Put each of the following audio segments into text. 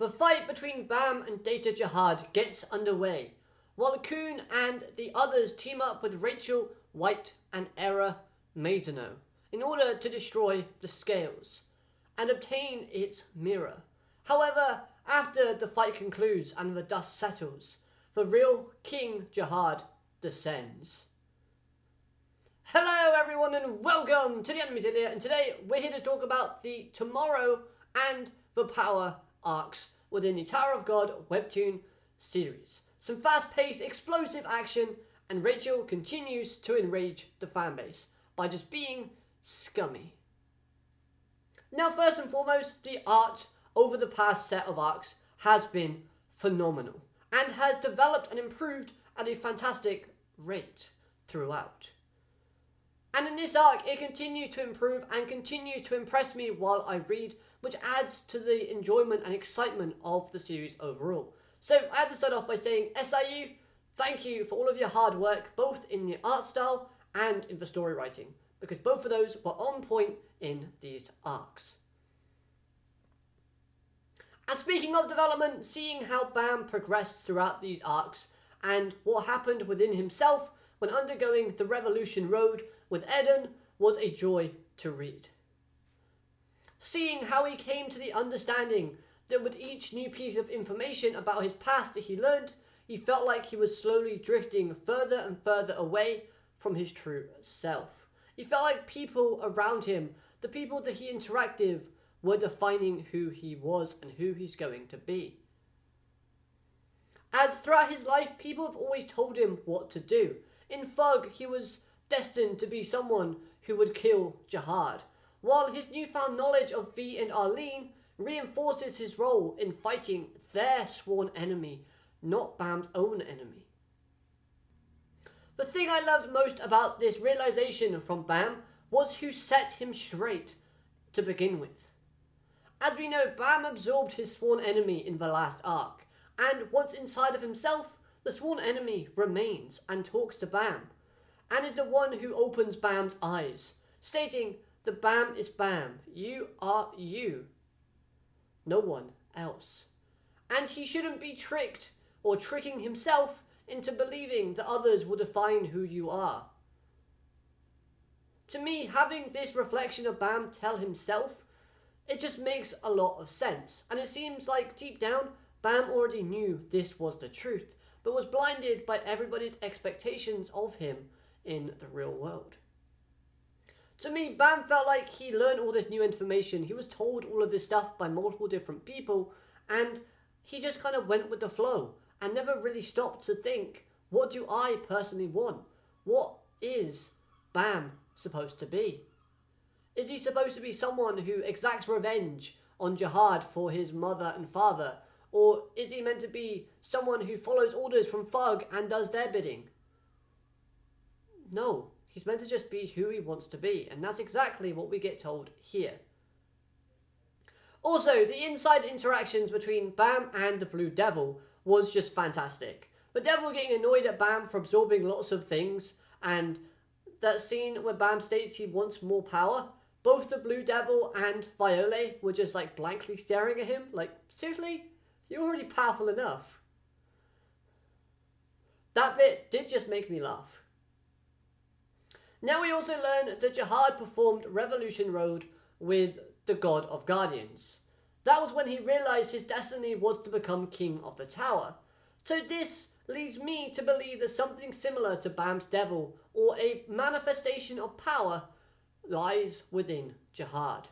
The fight between Bam and Data Jahad gets underway, while Khun and the others team up with Rachel, White, and Era Mazino in order to destroy the scales and obtain its mirror. However, after the fight concludes and the dust settles, the real King Jihad descends. Hello everyone and welcome to the Enemies in here, and today we're here to talk about the Tomorrow and the Power arcs within the Tower of God Webtoon series. Some fast-paced, explosive action, and Rachel continues to enrage the fanbase by just being scummy. Now, first and foremost, the art over the past set of arcs has been phenomenal and has developed and improved at a fantastic rate throughout. And in this arc, it continues to improve and continues to impress me while I read, which adds to the enjoyment and excitement of the series overall. So I have to start off by saying, SIU, thank you for all of your hard work, both in the art style and in the story writing, because both of those were on point in these arcs. And speaking of development, seeing how Bam progressed throughout these arcs and what happened within himself when undergoing the Revolution Road with Eden was a joy to read. Seeing how he came to the understanding that with each new piece of information about his past that he learned, he felt like he was slowly drifting further and further away from his true self. He felt like people around him, the people that he interacted with, were defining who he was and who he's going to be. As throughout his life, people have always told him what to do. In Thug, he was destined to be someone who would kill Jihad, while his newfound knowledge of V and Arlene reinforces his role in fighting their sworn enemy, not Bam's own enemy. The thing I loved most about this realization from Bam was who set him straight to begin with. As we know, Bam absorbed his sworn enemy in the last arc, and once inside of himself, the sworn enemy remains and talks to Bam, and is the one who opens Bam's eyes, stating that Bam is Bam, you are you, no one else. And he shouldn't be tricked or tricking himself into believing that others will define who you are. To me, having this reflection of Bam tell himself, it just makes a lot of sense, and it seems like deep down, Bam already knew this was the truth, but was blinded by everybody's expectations of him in the real world. To me, Bam felt like he learned all this new information, he was told all of this stuff by multiple different people, and he just kind of went with the flow, and never really stopped to think, what do I personally want? What is Bam supposed to be? Is he supposed to be someone who exacts revenge on Jihad for his mother and father? Or is he meant to be someone who follows orders from Thug and does their bidding? No, he's meant to just be who he wants to be, and that's exactly what we get told here. Also, the inside interactions between Bam and the Blue Devil was just fantastic. The Devil getting annoyed at Bam for absorbing lots of things, and that scene where Bam states he wants more power. Both the Blue Devil and Viole were just like blankly staring at him, like, seriously? You're already powerful enough. That bit did just make me laugh. Now we also learn that Jihad performed Revolution Road with the God of Guardians. That was when he realized his destiny was to become King of the Tower. So this leads me to believe that something similar to Bam's Devil, or a manifestation of power, lies within Jihad.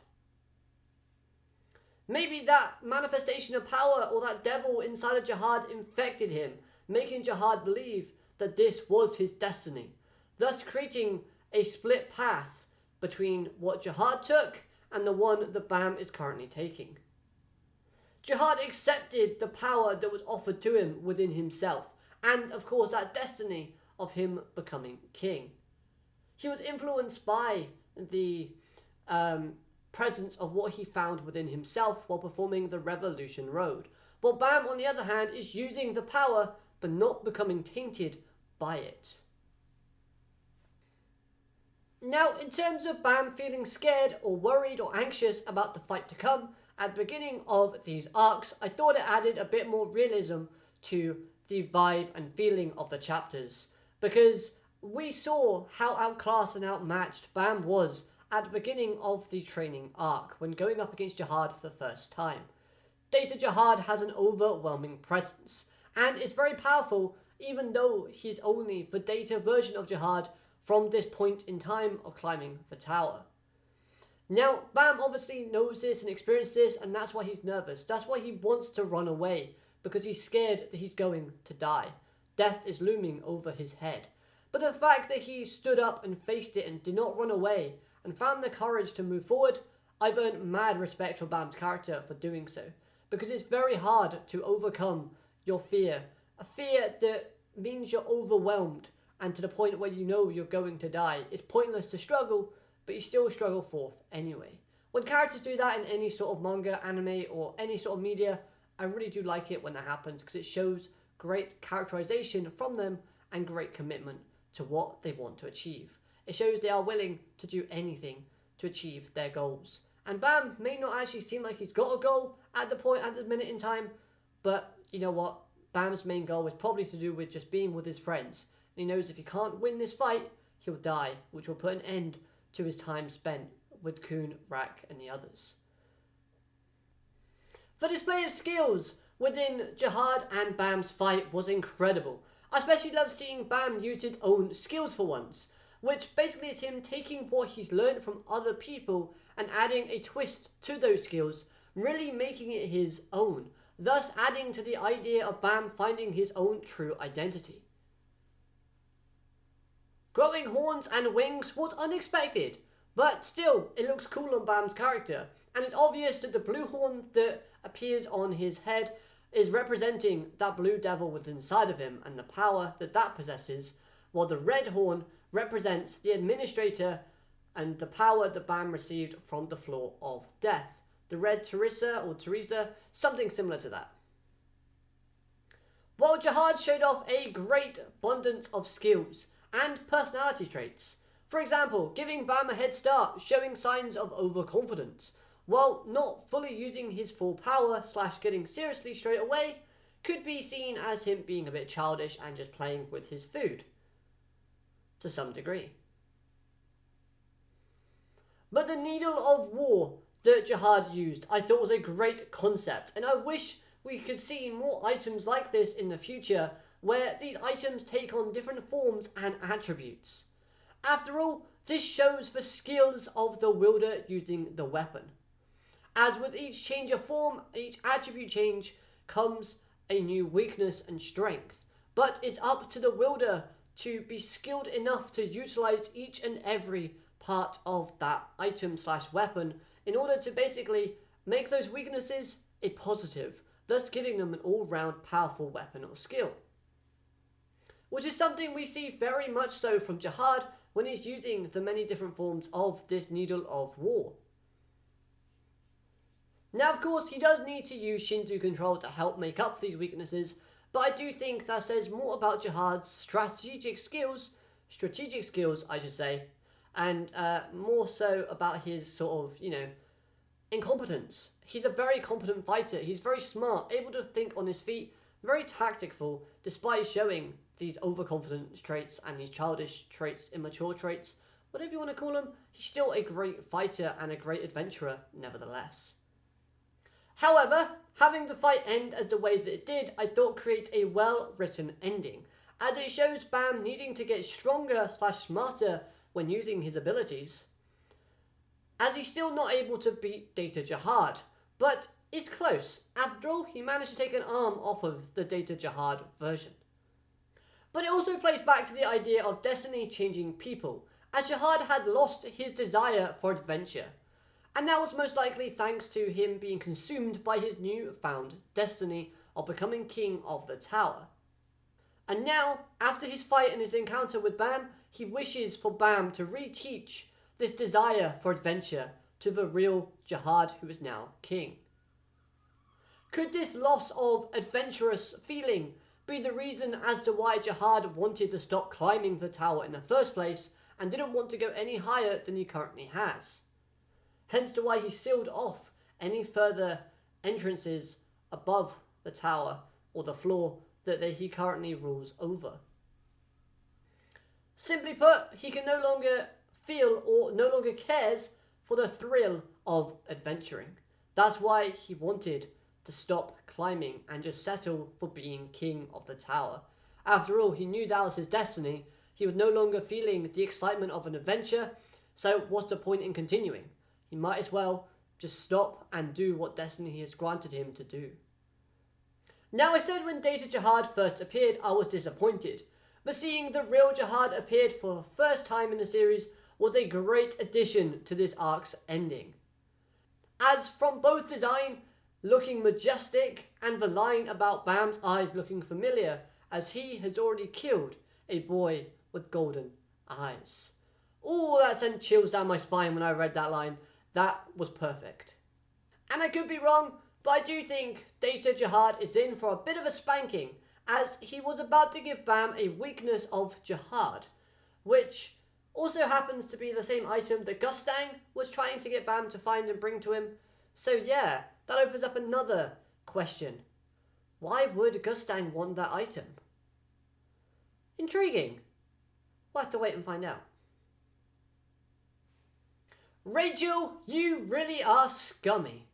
Maybe that manifestation of power or that devil inside of Jihad infected him, making Jihad believe that this was his destiny, thus creating a split path between what Jihad took and the one that Bam is currently taking. Jihad accepted the power that was offered to him within himself, and of course that destiny of him becoming king. He was influenced by the presence of what he found within himself while performing the Revolution Road. While Bam, on the other hand, is using the power but not becoming tainted by it. Now, in terms of Bam feeling scared or worried or anxious about the fight to come, at the beginning of these arcs, I thought it added a bit more realism to the vibe and feeling of the chapters, because we saw how outclassed and outmatched Bam was at the beginning of the training arc when going up against Jihad for the first time. Data Jahad has an overwhelming presence, and is very powerful even though he's only the data version of Jihad from this point in time of climbing the tower. Now, Bam obviously knows this and experienced this, and that's why he's nervous. That's why he wants to run away, because he's scared that he's going to die. Death is looming over his head. But the fact that he stood up and faced it and did not run away, and found the courage to move forward, I've earned mad respect for Bam's character for doing so. Because it's very hard to overcome your fear. A fear that means you're overwhelmed, and to the point where you know you're going to die. It's pointless to struggle, but you still struggle forth anyway. When characters do that in any sort of manga, anime, or any sort of media, I really do like it when that happens, because it shows great characterization from them and great commitment to what they want to achieve. It shows they are willing to do anything to achieve their goals. And Bam may not actually seem like he's got a goal at the minute in time, but you know what? Bam's main goal is probably to do with just being with his friends. And he knows if he can't win this fight, he'll die, which will put an end to his time spent with Khun, Rak, and the others. The display of skills within Jihad and Bam's fight was incredible. I especially love seeing Bam use his own skills for once, which basically is him taking what he's learned from other people and adding a twist to those skills, really making it his own, thus adding to the idea of Bam finding his own true identity. Growing horns and wings was unexpected, but still, it looks cool on Bam's character, and it's obvious that the blue horn that appears on his head is representing that blue devil within inside of him and the power that that possesses, while the red horn represents the administrator and the power that Bam received from the floor of death. The red Teresa, something similar to that. While Jihad showed off a great abundance of skills and personality traits. For example, giving Bam a head start, showing signs of overconfidence, while not fully using his full power / getting seriously straight away, could be seen as him being a bit childish and just playing with his food. To some degree. But the needle of war that Jihad used I thought was a great concept, and I wish we could see more items like this in the future, where these items take on different forms and attributes. After all, this shows the skills of the wielder using the weapon. As with each change of form, each attribute change comes a new weakness and strength, but it's up to the wielder to be skilled enough to utilize each and every part of that item / weapon in order to basically make those weaknesses a positive, thus giving them an all-round powerful weapon or skill. Which is something we see very much so from Jihad when he's using the many different forms of this Needle of War. Now, of course, he does need to use Shinto control to help make up for these weaknesses, but I do think that says more about Jihad's strategic skills, I should say, and more so about his sort of, incompetence. He's a very competent fighter. He's very smart, able to think on his feet, very tactful, despite showing these overconfident traits and these childish traits, immature traits, whatever you want to call them. He's still a great fighter and a great adventurer, nevertheless. However, having the fight end as the way that it did, I thought creates a well-written ending, as it shows Bam needing to get stronger / smarter when using his abilities, as he's still not able to beat Data Jahad, but is close. After all, he managed to take an arm off of the Data Jahad version. But it also plays back to the idea of destiny changing people, as Jihad had lost his desire for adventure, and that was most likely thanks to him being consumed by his newfound destiny of becoming king of the tower. And now, after his fight and his encounter with Bam, he wishes for Bam to reteach this desire for adventure to the real Jihad who is now king. Could this loss of adventurous feeling be the reason as to why Jihad wanted to stop climbing the tower in the first place and didn't want to go any higher than he currently has? Hence to why he sealed off any further entrances above the tower or the floor that he currently rules over. Simply put, he can no longer feel or no longer cares for the thrill of adventuring. That's why he wanted to stop climbing and just settle for being king of the tower. After all, he knew that was his destiny. He was no longer feeling the excitement of an adventure, so what's the point in continuing? He might as well just stop and do what destiny has granted him to do. Now, I said when Data Jahad first appeared, I was disappointed, but seeing the real Jihad appeared for the first time in the series was a great addition to this arc's ending. As from both design looking majestic and the line about Bam's eyes looking familiar, as he has already killed a boy with golden eyes. Oh, that sent chills down my spine when I read that line. That was perfect. And I could be wrong, but I do think Data Jahad is in for a bit of a spanking, as he was about to give Bam a weakness of Jihad, which also happens to be the same item that Gustang was trying to get Bam to find and bring to him. So yeah, that opens up another question. Why would Gustang want that item? Intriguing. We'll have to wait and find out. Rachel, you really are scummy.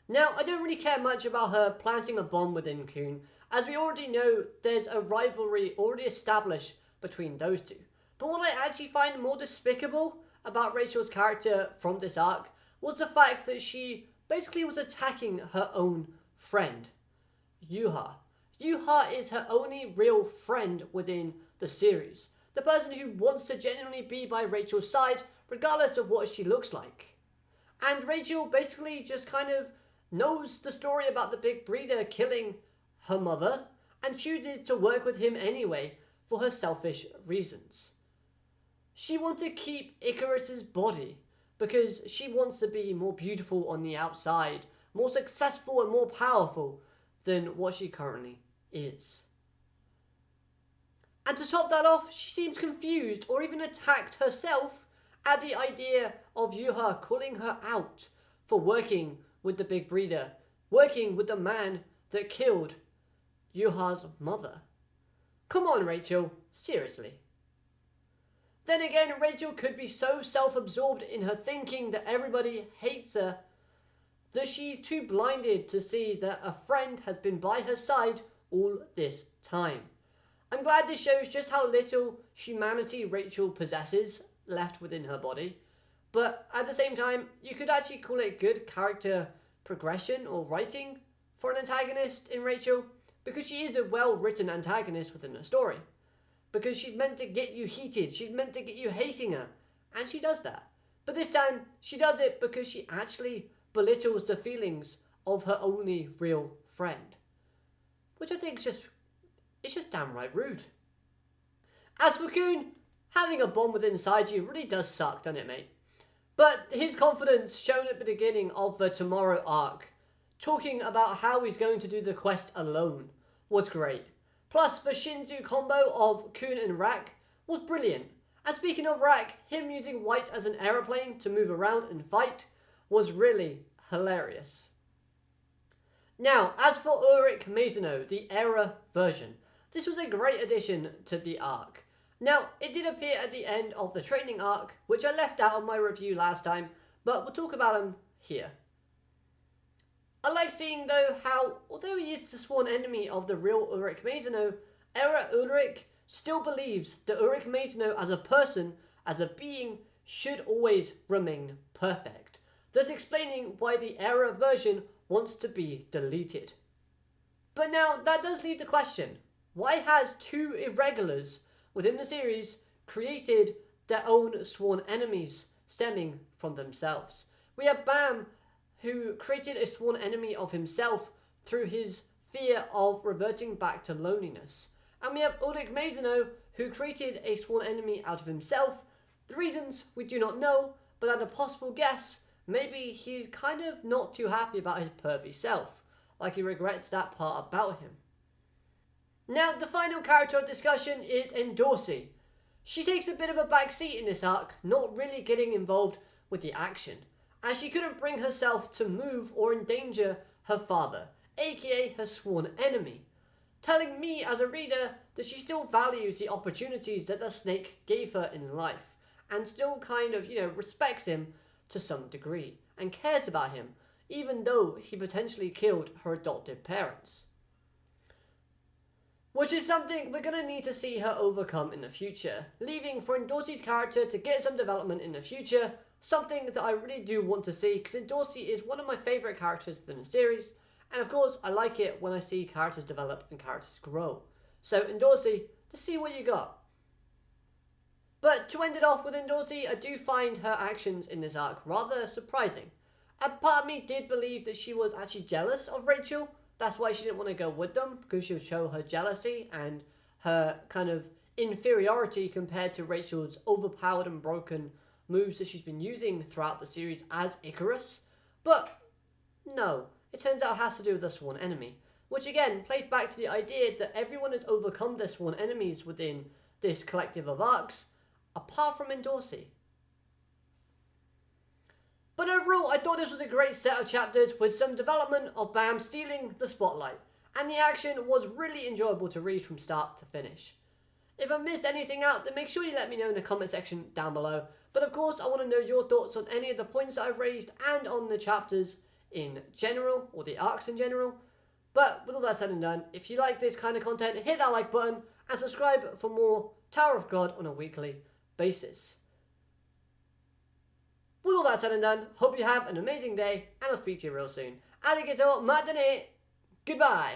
Now, I don't really care much about her planting a bomb within Khun, as we already know there's a rivalry already established between those two. But what I actually find more despicable about Rachel's character from this arc was the fact that she basically was attacking her own friend, Yuha. Yuha is her only real friend within the series. The person who wants to genuinely be by Rachel's side, regardless of what she looks like. And Rachel basically just kind of knows the story about the big breeder killing her mother and chooses to work with him anyway for her selfish reasons. She wants to keep Icarus's body because she wants to be more beautiful on the outside, more successful and more powerful than what she currently is. And to top that off, she seems confused or even attacked herself at the idea of Yuha calling her out for working with the big breeder, working with the man that killed Yuha's mother. Come on, Rachel, seriously. Then again, Rachel could be so self-absorbed in her thinking that everybody hates her that she's too blinded to see that a friend has been by her side all this time. I'm glad this shows just how little humanity Rachel possesses left within her body, but at the same time, you could actually call it good character progression or writing for an antagonist in Rachel, because she is a well-written antagonist within the story. Because she's meant to get you heated, she's meant to get you hating her, and she does that. But this time, she does it because she actually belittles the feelings of her only real friend. Which I think is just downright rude. As for Khun, having a bomb within inside you really does suck, doesn't it, mate? But his confidence shown at the beginning of the Tomorrow arc, talking about how he's going to do the quest alone, was great. Plus, the Shinzu combo of Khun and Rak was brilliant. And speaking of Rak, him using white as an aeroplane to move around and fight was really hilarious. Now, as for Ulrich Mazino, the era version, this was a great addition to the arc. Now, it did appear at the end of the training arc, which I left out of my review last time, but we'll talk about him here. I like seeing, though, how, although he is the sworn enemy of the real Ulrich Mazino, Era Ulrich still believes that Ulrich Mazino as a person, as a being, should always remain perfect, thus explaining why the Era version wants to be deleted. But now, that does leave the question, why has two irregulars within the series created their own sworn enemies stemming from themselves? We have Bam, who created a sworn enemy of himself through his fear of reverting back to loneliness. And we have Ulrich Mazino, who created a sworn enemy out of himself. The reasons we do not know, but at a possible guess, maybe he's kind of not too happy about his pervy self, like he regrets that part about him. Now, the final character of discussion is in Dorsey. She takes a bit of a back seat in this arc, not really getting involved with the action. as she couldn't bring herself to move or endanger her father, aka her sworn enemy, telling me as a reader that she still values the opportunities that the snake gave her in life, and still kind of, respects him to some degree, and cares about him, even though he potentially killed her adoptive parents. Which is something we're going to need to see her overcome in the future, leaving for Dorsey's character to get some development in the future, something that I really do want to see, because Dorsey is one of my favourite characters within the series, and of course I like it when I see characters develop and characters grow. So Dorsey, let's see what you got. But to end it off with Dorsey, I do find her actions in this arc rather surprising. A part of me did believe that she was actually jealous of Rachel. That's why she didn't want to go with them, because she would show her jealousy and her kind of inferiority compared to Rachel's overpowered and broken moves that she's been using throughout the series as Icarus. But no, it turns out it has to do with the sworn enemy, which again plays back to the idea that everyone has overcome their sworn enemies within this collective of arcs, apart from Dorsey. But overall, I thought this was a great set of chapters with some development of Bam stealing the spotlight, and the action was really enjoyable to read from start to finish. If I missed anything out, then make sure you let me know in the comment section down below. But of course, I want to know your thoughts on any of the points that I've raised and on the chapters in general, or the arcs in general. But with all that said and done, if you like this kind of content, hit that like button and subscribe for more Tower of God on a weekly basis. With all that said and done, hope you have an amazing day, and I'll speak to you real soon. Alligator matane, goodbye.